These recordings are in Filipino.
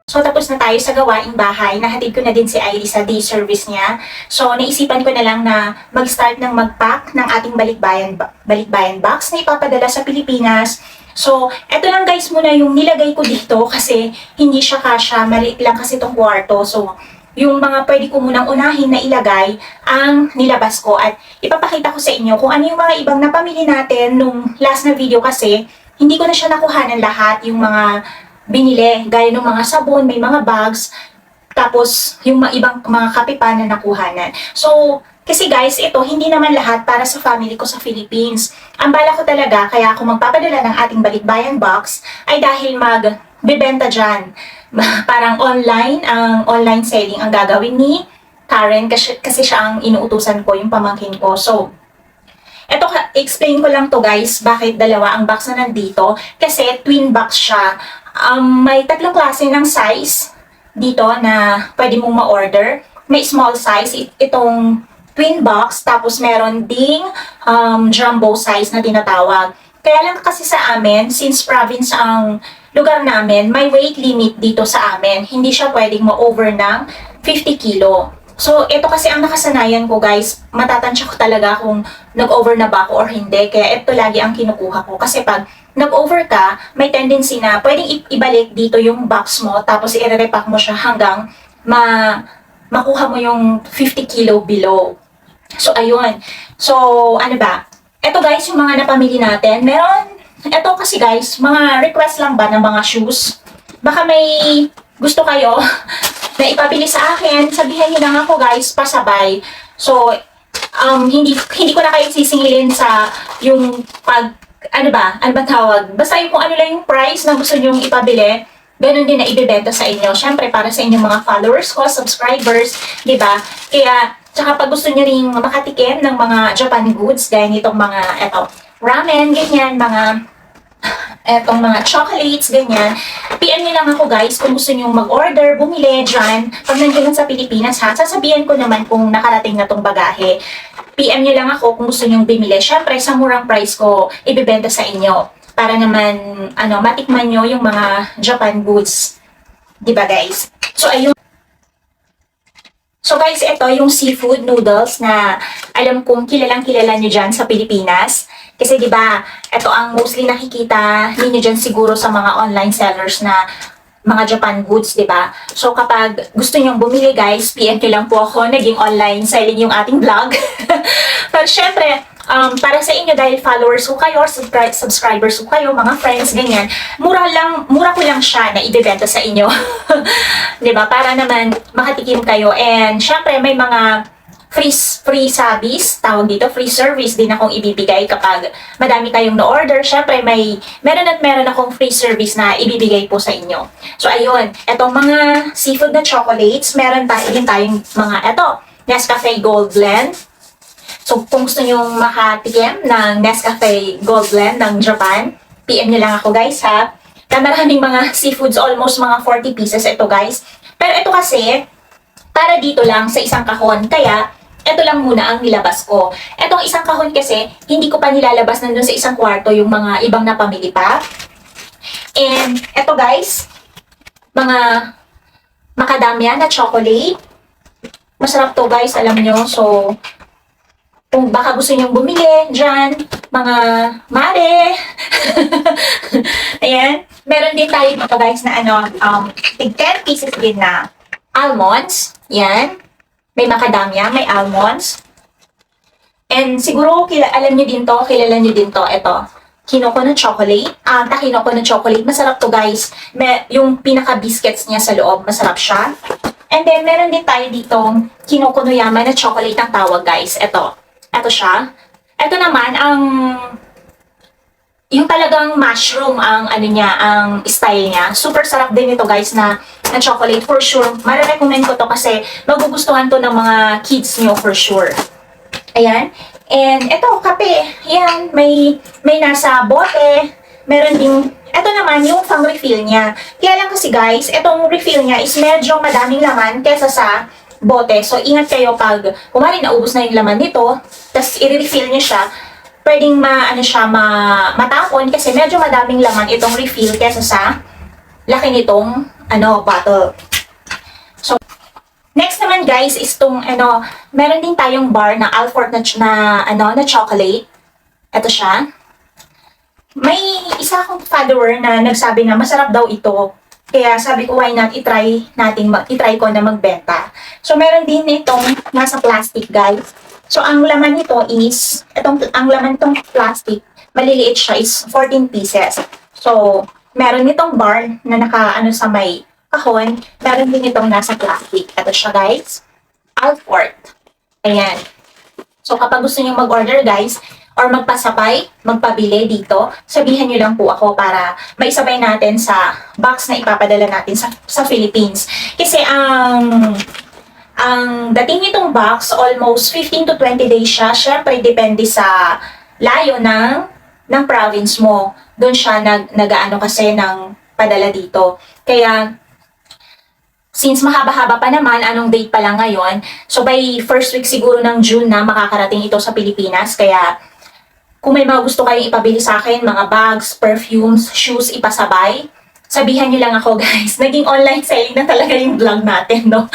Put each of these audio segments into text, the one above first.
So, tapos na tayo sa gawaing bahay. Nahatid ko na din si Iris sa day service niya. So, naisipan ko na lang na mag-start ng mag-pack ng ating balikbayan box na ipapadala sa Pilipinas. So, eto lang guys muna yung nilagay ko dito kasi hindi siya kasya. Maliit lang kasi itong kwarto. So, yung mga pwede ko munang unahin na ilagay ang nilabas ko. At ipapakita ko sa inyo kung ano yung mga ibang napamili natin nung last na video kasi hindi ko na siya nakuha ng lahat yung mga binili, gaya ng mga sabon, may mga bags, tapos yung mga ibang mga kape pa na nakuhanan. So, kasi guys, ito hindi naman lahat para sa family ko sa Philippines. Ang bala ko talaga, kaya ako magpapadala ng ating balikbayan box, ay dahil magbebenta dyan. Parang ang online selling ang gagawin ni Karen kasi siya ang inuutusan ko, yung pamangkin ko. So, eto, explain ko lang to guys, bakit dalawa ang box na nandito. Kasi twin box siya. May tatlong klase ng size dito na pwede mong ma-order. May small size, itong twin box, tapos meron ding jumbo size na tinatawag. Kaya lang kasi sa amin, since province ang lugar namin, may weight limit dito sa amin. Hindi siya pwedeng ma-over ng 50 kilo. So, ito kasi ang nakasanayan ko guys, matatansya ko talaga kung nag-over na ba ako or hindi. Kaya ito lagi ang kinukuha ko. Kasi pag nag-over ka, may tendency na pwedeng ibalik dito yung box mo, tapos i-repack mo siya hanggang makuha mo yung 50 kilo below. So, ayun. So, ano ba? Ito guys, yung mga napamili natin. Ito kasi guys, mga request lang ba ng mga shoes? Baka may gusto kayo na ipabili sa akin, sabihan niyo lang ako guys, pasabay. So, hindi ko na kayo sisingilin sa yung ano ba tawag? Basta yung kung ano lang yung price na gusto nyo ipabili, ganun din na ibebenta sa inyo. Syempre, para sa inyong mga followers ko, subscribers, di ba? Kaya, tsaka pag gusto nyo ring makatikim ng mga Japan goods, gaya nitong mga, ramen, ganyan, etong mga chocolates, ganyan. PM nyo lang ako guys kung gusto nyo mag-order, bumili dyan. Pag nandiyan sa Pilipinas ha, sasabihan ko naman kung nakarating na tong bagahe. PM nyo lang ako kung gusto nyo bumili. Syempre, sa murang price ko, ibibenta sa inyo. Para naman, matikman nyo yung mga Japan goods. Diba guys? So, ayun. So guys, ito yung seafood noodles na alam kong kilalang-kilala nyo dyan sa Pilipinas. Kasi 'di ba, ito ang mostly nakikita ninyo diyan siguro sa mga online sellers na mga Japan goods, 'di ba? So kapag gusto niyo bumili guys, PM nyo lang po ako, naging online selling yung ating vlog. Pero syempre, para sa inyo dahil followers ko kayo, subscribers ko kayo, mga friends, ganyan, mura ko lang siya na ibebenta sa inyo. 'Di ba? Para naman makatikim kayo. And syempre may mga free service, tawag dito, free service din akong ibibigay kapag madami kayong na-order. Syempre, meron akong free service na ibibigay po sa inyo. So, ayun, etong mga seafood na chocolates, meron din tayong mga, Nescafe Gold Blend. So, kung gusto nyo makatikim ng Nescafe Gold Blend ng Japan, PM nyo lang ako guys ha. Maraming mga seafoods, almost mga 40 pieces ito guys. Pero ito kasi, para dito lang sa isang kahon, kaya ito lang muna ang nilabas ko. Etong isang kahon kasi, hindi ko pa nilalabas nandun sa isang kwarto yung mga ibang napamili pa. And eto guys, mga macadamia na chocolate. Masarap to guys, alam nyo. So, kung baka gusto nyong bumili dyan, mga mare. Ayan. Meron din tayo dito guys na tig 10 pieces din na almonds. Yan. May macadamia, may almonds. And siguro, kilala nyo din to. Ito, kinoko na chocolate. Kinoko na chocolate. Masarap to guys. Yung pinaka-biscuits niya sa loob, masarap siya. And then, meron din tayo ditong kinoko no yaman na chocolate ang tawag guys. Ito siya. Ito naman, yung talagang mushroom ang ang style niya. Super sarap din ito guys na chocolate for sure. Mare-recommend ko to kasi magugustuhan to ng mga kids niyo for sure. Ayan. And ito, kape. Ayan, may nasa bote. Meron ding, ito naman yung pang refill niya. Kaya lang kasi guys, itong refill niya is medyo madaming laman kesa sa bote. So, ingat kayo pag kumari naubos na yung laman nito, tapos i-refill niyo siya, pwedeng matapon kasi medyo madaming laman itong refill kesa sa laki nitong bottle. So, next naman guys is tong meron din tayong bar na Alfort na chocolate. Ito siya. May isa akong follower na nagsabi na masarap daw ito. Kaya sabi ko, why not itry ko na magbenta. So, meron din itong nasa plastic, guys. So, ang laman nito is, ang laman itong plastic, maliliit siya, is 14 pieces. So, meron itong bar na sa may kahon. Meron din itong nasa plastic. Ito siya, guys. Alfort. Ayan. So, kapag gusto niyo mag-order, guys, or magpasabay, magpabili dito, sabihan nyo lang po ako para maisabay natin sa box na ipapadala natin sa Philippines. Kasi ang dating nitong box, almost 15 to 20 days siya. Syempre, depende sa layo ng province mo. Doon siya nag-aano kasi ng padala dito. Kaya, since mahaba-haba pa naman, anong date pa lang ngayon, so by first week siguro ng June na makakarating ito sa Pilipinas. Kaya, kung may mga gusto kayong ipabili sa akin, mga bags, perfumes, shoes, ipasabay, sabihan nyo lang ako, guys. Naging online selling na talaga yung vlog natin, no?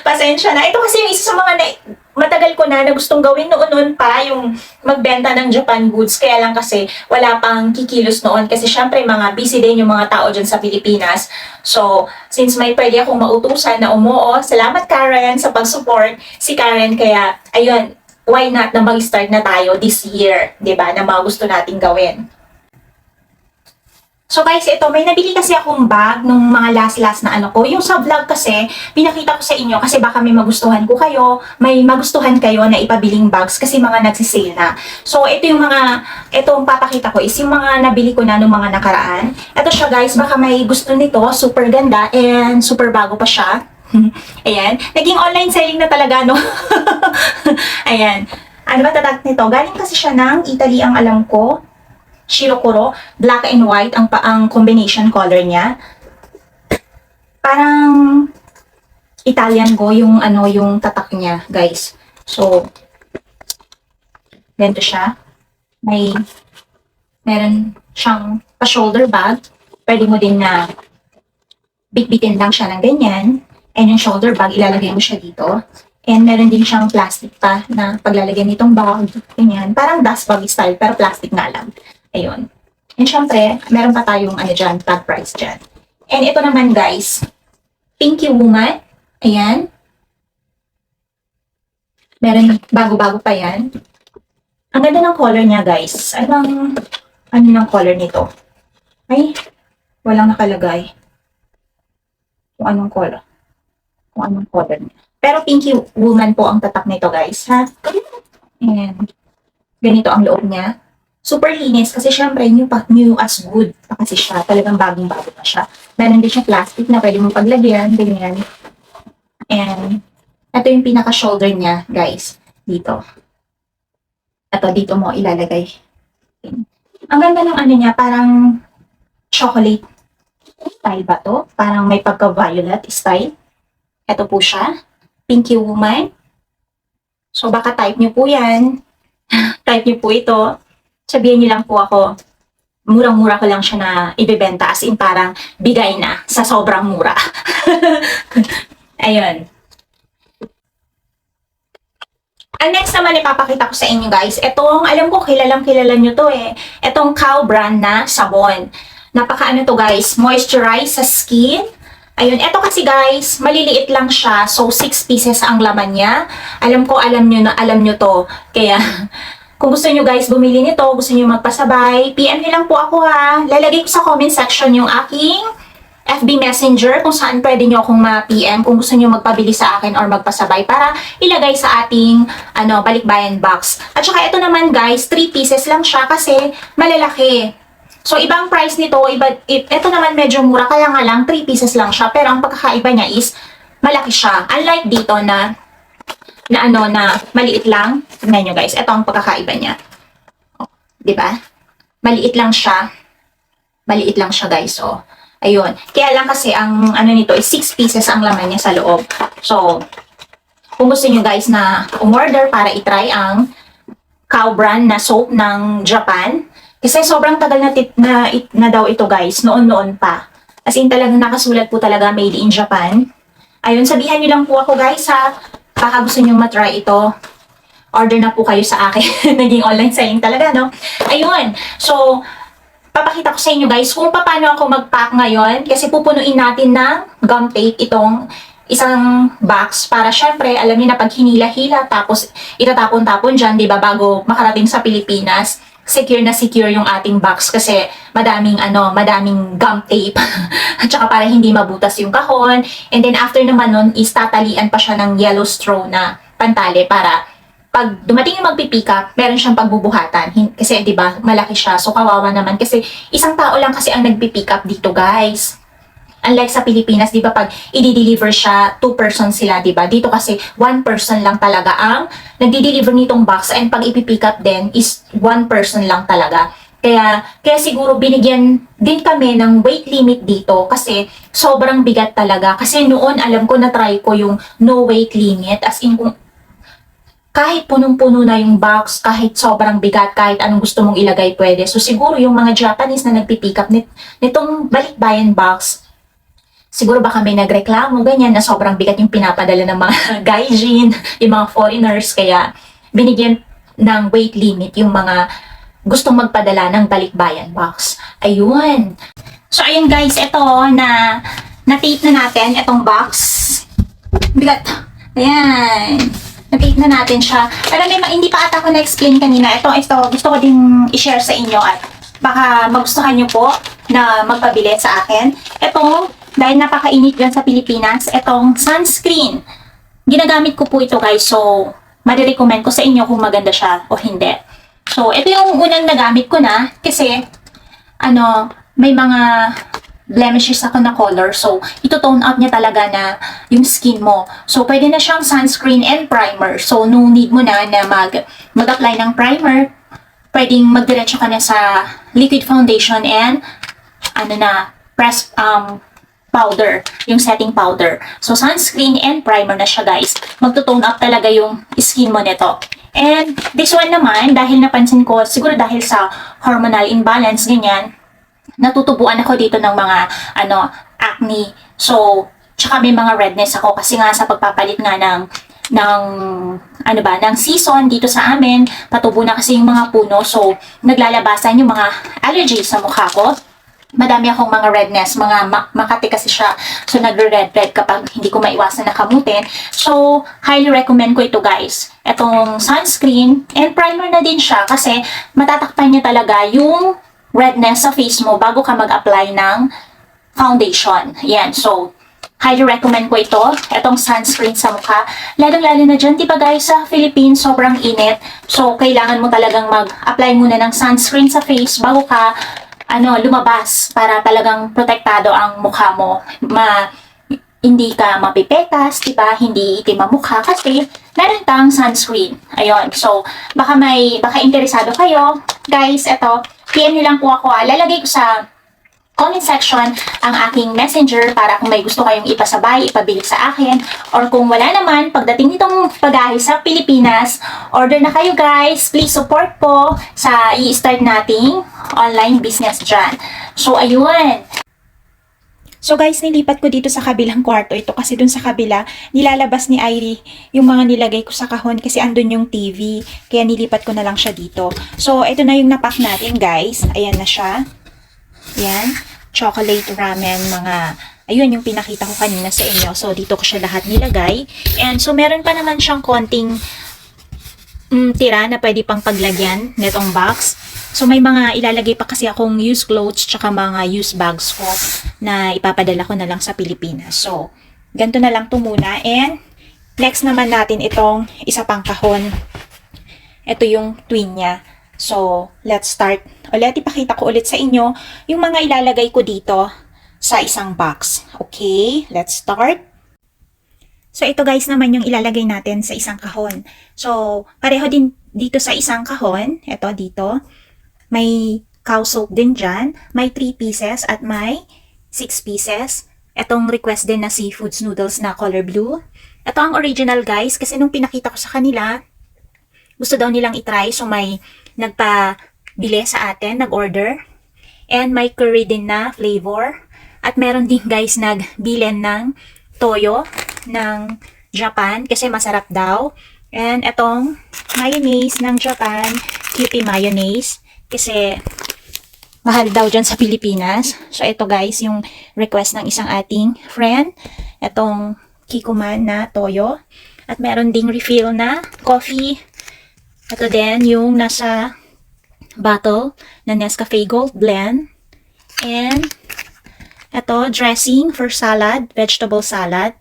Pasensya na. Ito kasi yung isa sa mga matagal ko na gustong gawin noon pa, yung magbenta ng Japan goods. Kaya lang kasi wala pang kikilos noon. Kasi syempre mga busy din yung mga tao dyan sa Pilipinas. So, since may pwede akong mautusan na umuo, salamat Karen sa pag-support. Si Karen, kaya ayun, why not na mag-start na tayo this year, 'di ba? Na mga gusto nating gawin. So guys, ito, may nabili kasi akong bag nung mga last na ko. Yung sa vlog kasi, pinakita ko sa inyo kasi baka may magustuhan magustuhan kayo na ipabiling bags kasi mga nagsisale na. So itong papakita ko is yung mga nabili ko na nung mga nakaraan. Ito siya guys, baka may gusto nito, super ganda and super bago pa siya. Ayan. Naging online selling na talaga, no? Ayan. Ano ba tatak nito? Galing kasi siya ng Italy, ang alam ko. Shirokuro. Black and white ang combination color niya. Parang Italian go yung tatak niya, guys. So, ganito siya. Meron siyang pa-shoulder bag. Pwede mo din na bitbitin lang siya ng ganyan. And yung shoulder bag, ilalagay mo siya dito. And meron din siyang plastic pa na paglalagyan nitong bag. Ganyan. Parang dust bag style, pero plastic nga lang. Ayun. And syempre, meron pa tayong dyan, tag price dyan. And ito naman guys, Pinky Woman. Ayan. Meron, bago-bago pa yan. Ang ganda ng color niya guys. Ano ng color nito? Ay, walang nakalagay. Kung anong color niya. Pero Pinky Woman po ang tatak nito guys, ha? And ganito ang loob niya. Super linis kasi syempre new as good pa kasi siya. Talagang bagong-bago pa siya. Meron din siya plastic na pwede mong paglagyan, ganyan. And ito yung pinaka-shoulder niya, guys. Dito. Ito, dito mo ilalagay. Ang ganda ng niya, parang chocolate style ba to? Parang may pagka-violet style. Ito po siya. Pinky Woman. So, baka type nyo po yan. Type nyo po ito. Sabihin niyo lang po ako, murang-mura ko lang siya na ibebenta. As in, parang bigay na sa sobrang mura. Ayun. Ang next naman ipapakita ko sa inyo guys, itong, alam ko kilala nyo to itong Kao brand na sabon. Napaka to guys, moisturize sa skin. Ayun, ito kasi guys, maliliit lang siya. So, 6 pieces ang laman niya. Alam nyo to. Kaya, kung gusto nyo guys bumili nito, gusto nyo magpasabay, PM nyo lang po ako ha. Lalagay ko sa comment section yung aking FB Messenger kung saan pwede nyo akong ma-PM kung gusto nyo magpabili sa akin or magpasabay para ilagay sa ating balikbayan box. At saka ito naman guys, 3 pieces lang siya kasi malalaki. So ibang price nito, ito naman medyo mura kaya nga lang 3 pieces lang siya pero ang pagkakaiba niya is malaki siya. Unlike dito na maliit lang. Tingnan nyo guys, ito ang pagkakaiba niya. Oh, di ba? Maliit lang siya guys. So, ayun. Kaya lang kasi ang nito is 6 pieces ang laman niya sa loob. So, kung gusto nyo guys na umorder para itry ang Kao brand na soap ng Japan, kasi sobrang tagal na daw ito guys, noon pa. As in talagang nakasulat po talaga made in Japan. Ayun, sabihan niyo lang po ako guys ha. Baka gusto niyo matry ito. Order na po kayo sa akin. Naging online selling talaga, no? Ayun. So, papakita ko sa inyo guys kung paano ako mag-pack ngayon. Kasi pupunuin natin ng gum tape itong isang box para syempre, alam niyo na pag hinila-hila tapos itatapon-tapon dyan, di ba, bago makarating sa Pilipinas, secure na secure yung ating box kasi madaming gum tape. At saka para hindi mabutas yung kahon. And then after naman nun is tatalian pa siya ng yellow straw na pantali para pag dumating yung magpipick up, meron siyang pagbubuhatan. Kasi, di ba, malaki siya. So, kawawa naman. Kasi, isang tao lang kasi ang nagpipick up dito, guys. Unlike sa Pilipinas, di ba, pag i-deliver siya, 2 persons sila, di ba? Dito kasi, 1 person lang talaga ang nagdi-deliver nitong box and pag ipipick up din is 1 person lang talaga. Kaya siguro binigyan din kami ng weight limit dito kasi sobrang bigat talaga. Kasi noon, alam ko, na-try ko yung no weight limit. As in, kung kahit punong-puno na yung box, kahit sobrang bigat, kahit anong gusto mong ilagay pwede. So siguro yung mga Japanese na nagpipick up nitong balikbayan box, siguro baka may nagreklamo, ganyan, na sobrang bigat yung pinapadala ng mga gaijin, yung mga foreigners, kaya binigyan ng weight limit yung mga gustong magpadala ng balikbayan box. Ayun. So ayun guys, ito na-tape na natin itong box. Bigat. Ayan. Na-tape na natin siya. Pero hindi pa ata ko na-explain kanina. Ito, gusto ko din i-share sa inyo at baka magustuhan nyo po na magpabili sa akin. Ito, dahil napakainit dyan sa Pilipinas, itong sunscreen. Ginagamit ko po ito guys. So, marirecommend ko sa inyo kung maganda siya o hindi. So, ito yung unang nagamit ko na kasi, may mga blemishes ako na color. So, ito tone out niya talaga na yung skin mo. So, pwede na siyang sunscreen and primer. So, no need mo na mag-apply ng primer. Pwedeng magdiretso ka na sa liquid foundation and press powder, yung setting powder. So, sunscreen and primer na siya guys. Magto-tone up talaga yung skin mo nito. And this one naman, dahil napansin ko, siguro dahil sa hormonal imbalance, ganyan, natutubuan ako dito ng mga acne. So, tsaka may mga redness ako kasi nga sa pagpapalit nga ng season dito sa amin, patubo na kasi yung mga puno. So, naglalabasan yung mga allergies sa mukha ko. Madami akong mga redness, makati kasi siya. So, nagre-red kapag hindi ko maiwasan na kamutin. So, highly recommend ko ito guys. Itong sunscreen and primer na din siya kasi matatakpan niya talaga yung redness sa face mo bago ka mag-apply ng foundation. Yan. So, highly recommend ko ito. Itong sunscreen sa mukha. Lalong-lalo na dyan, di ba guys, sa Philippines, sobrang init. So, kailangan mo talagang mag-apply muna ng sunscreen sa face bago ka lumabas para talagang protektado ang mukha mo. Hindi ka mapipetas, di ba? Hindi itim ang mukha kasi meron kang sunscreen. Ayun. So, baka interesado kayo. Guys, eto, PM nyo lang po ako. Lalagay ko sa comment section ang aking messenger para kung may gusto kayong ipasabay, ipabili sa akin. Or kung wala naman, pagdating nitong pag-ahi sa Pilipinas, order na kayo guys. Please support po sa i-start nating online business dyan. So, ayun. So guys, nilipat ko dito sa kabilang kwarto ito kasi dun sa kabila, nilalabas ni Irie yung mga nilagay ko sa kahon kasi andun yung TV. Kaya nilipat ko na lang siya dito. So, ito na yung napak natin guys. Ayan na siya. Ayan. Chocolate ramen, ayun yung pinakita ko kanina sa inyo. So, dito ko siya lahat nilagay. And so, meron pa naman siyang konting tira na pwede pang paglagyan netong box. So, may mga ilalagay pa kasi akong used clothes tsaka mga used bags ko na ipapadala ko na lang sa Pilipinas. So, ganito na lang to muna. And, next naman natin itong isa pang kahon. Ito yung twin niya. So, let's start. Ulit, ipakita ko ulit sa inyo yung mga ilalagay ko dito sa isang box. Okay, let's start. So, ito guys naman yung ilalagay natin sa isang kahon. So, pareho din dito sa isang kahon. Ito, dito. May cow soap din dyan. May 3 pieces at may 6 pieces. Itong request din na seafoods noodles na color blue. Ito ang original guys kasi nung pinakita ko sa kanila, gusto daw nilang itry. So, may nagpabili sa atin, nag-order. And may curry din na flavor. At meron din guys nagbilen ng toyo ng Japan kasi masarap daw. And etong mayonnaise ng Japan, Kewpie mayonnaise, kasi mahal daw dyan sa Pilipinas. So ito guys, yung request ng isang ating friend. Etong Kikkoman na toyo. At meron ding refill na coffee. Ito din yung nasa bottle na Nescafe Gold Blend. And ito, dressing for salad, vegetable salad.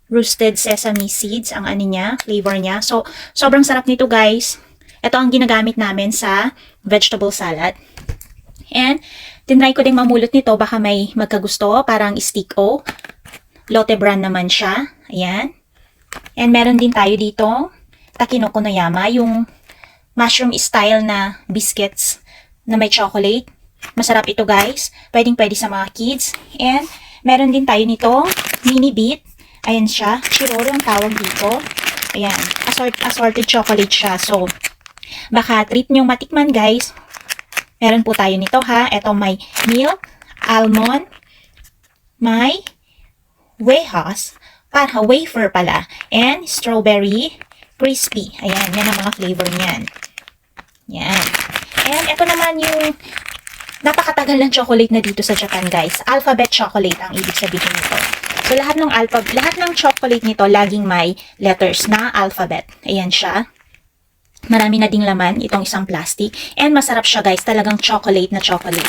Roasted sesame seeds, ang ano niya, flavor niya. So, sobrang sarap nito guys. Ito ang ginagamit namin sa vegetable salad. And, tinry ko ding mamulot nito, baka may magkagusto, parang stick o. Lotte brand naman siya. Ayan. And meron din tayo dito, Takinokonoyama, yung mushroom style na biscuits na may chocolate. Masarap ito guys. Pwede sa mga kids. And meron din tayo nito, mini beet. Ayan siya. Chiroro ang tawag dito. Ayan. Assorted chocolate siya. So, baka treat nyo matikman guys. Meron po tayo nito ha. Ito may milk, almond, may wehas, para wafer pala, and strawberry crispy. Ayan. Yan ang mga flavor niyan. Yan. And ito naman yung napakatagal ng chocolate na dito sa Japan guys. Alphabet chocolate ang ibig sabihin nito. So lahat ng chocolate nito laging may letters na alphabet. Ayan siya. Marami na ding laman itong isang plastic. And masarap siya guys, talagang chocolate na chocolate.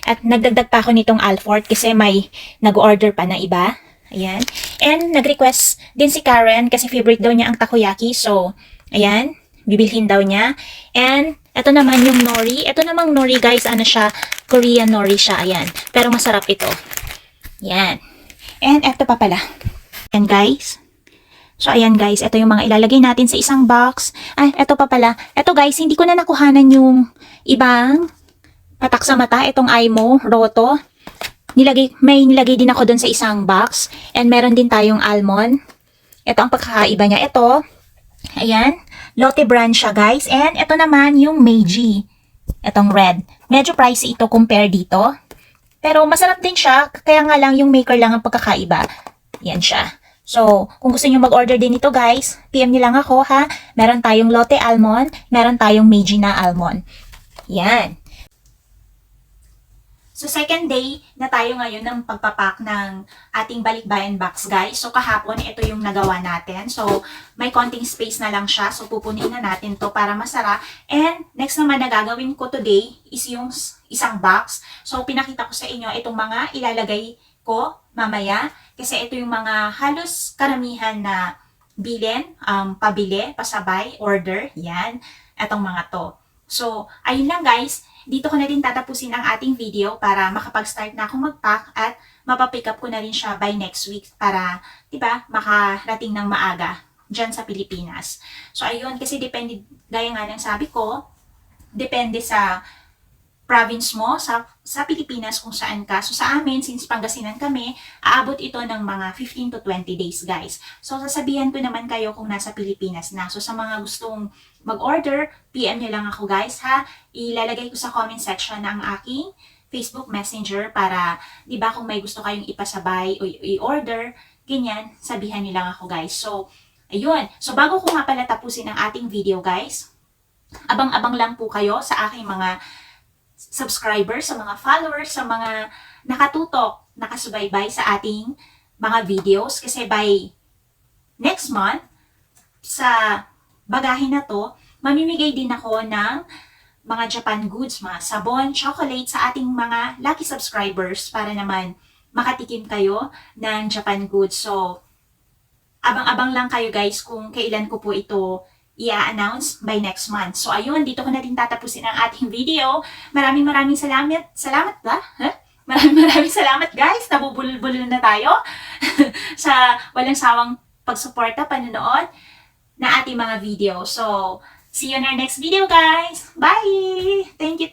At nagdagdag pa ako nitong Alfort kasi may nag-order pa na iba. Ayan. And nag-request din si Karen kasi favorite daw niya ang takoyaki. So, ayan. Bibilhin daw niya. And ito naman yung nori. Ito namang nori guys, ano siya, Korean nori siya. Ayan. Pero masarap ito. Ayan. And ito pa pala. Ayan guys. So ayan guys, ito yung mga ilalagay natin sa isang box. Ay, ito pa pala. Ito guys, hindi ko na nakuhanan yung ibang patak sa mata. Itong Aimo, Roto. May nilagay din ako dun sa isang box. And meron din tayong almond. Ito ang pagkakaiba niya. Ito, ayan. Lotte brand siya guys. And ito naman yung Meiji. Itong red. Medyo pricey ito compare dito. Pero masarap din siya. Kaya nga lang yung maker lang ang pagkakaiba. Yan siya. So, kung gusto niyo mag-order din ito guys, PM niyo lang ako ha. Meron tayong Lotte almond. Meron tayong Meiji na almond. Yan. So, second day na tayo ngayon ng pagpapak ng ating balikbayan box, guys. So, kahapon, ito yung nagawa natin. So, may konting space na lang siya. So, pupunin na natin to para masara. And, next naman na gagawin ko today is yung isang box. So, pinakita ko sa inyo itong mga ilalagay ko mamaya. Kasi ito yung mga halos karamihan na bilin, pabili, pasabay, order. Yan. Itong mga to. So, ayun lang guys. Dito ko na din tatapusin ang ating video para makapag-start na akong mag-pack at mapapick up ko na rin siya by next week para, diba, makarating ng maaga dyan sa Pilipinas. So, ayun, kasi depende, gaya nga ng sabi ko, depende sa province mo, sa Pilipinas kung saan ka. So, sa amin, since Pangasinan kami, aabot ito ng mga 15 to 20 days, guys. So, sasabihan ko naman kayo kung nasa Pilipinas na. So, sa mga gustong mag-order, PM nyo lang ako, guys, ha? Ilalagay ko sa comment section ng aking Facebook Messenger para, di ba, kung may gusto kayong ipasabay o i-order, ganyan, sabihan nyo lang ako, guys. So, ayun. So, bago ko nga pala tapusin ang ating video, guys, abang-abang lang po kayo sa aking mga subscribers, sa mga followers, sa mga nakatutok, nakasubaybay sa ating mga videos. Kasi by next month, sa bagahin na to, mamimigay din ako ng mga Japan goods, mga sabon, chocolate sa ating mga lucky subscribers para naman makatikim kayo ng Japan goods. So, abang-abang lang kayo guys kung kailan ko po ito i-announce by next month. So, ayun, dito ko na din tatapusin ang ating video. Maraming salamat. Salamat ba? Huh? Maraming salamat guys. Nabubulol-bulol na tayo sa walang sawang pagsuporta, panonood na ating mga video. So, see you in our next video guys. Bye! Thank you.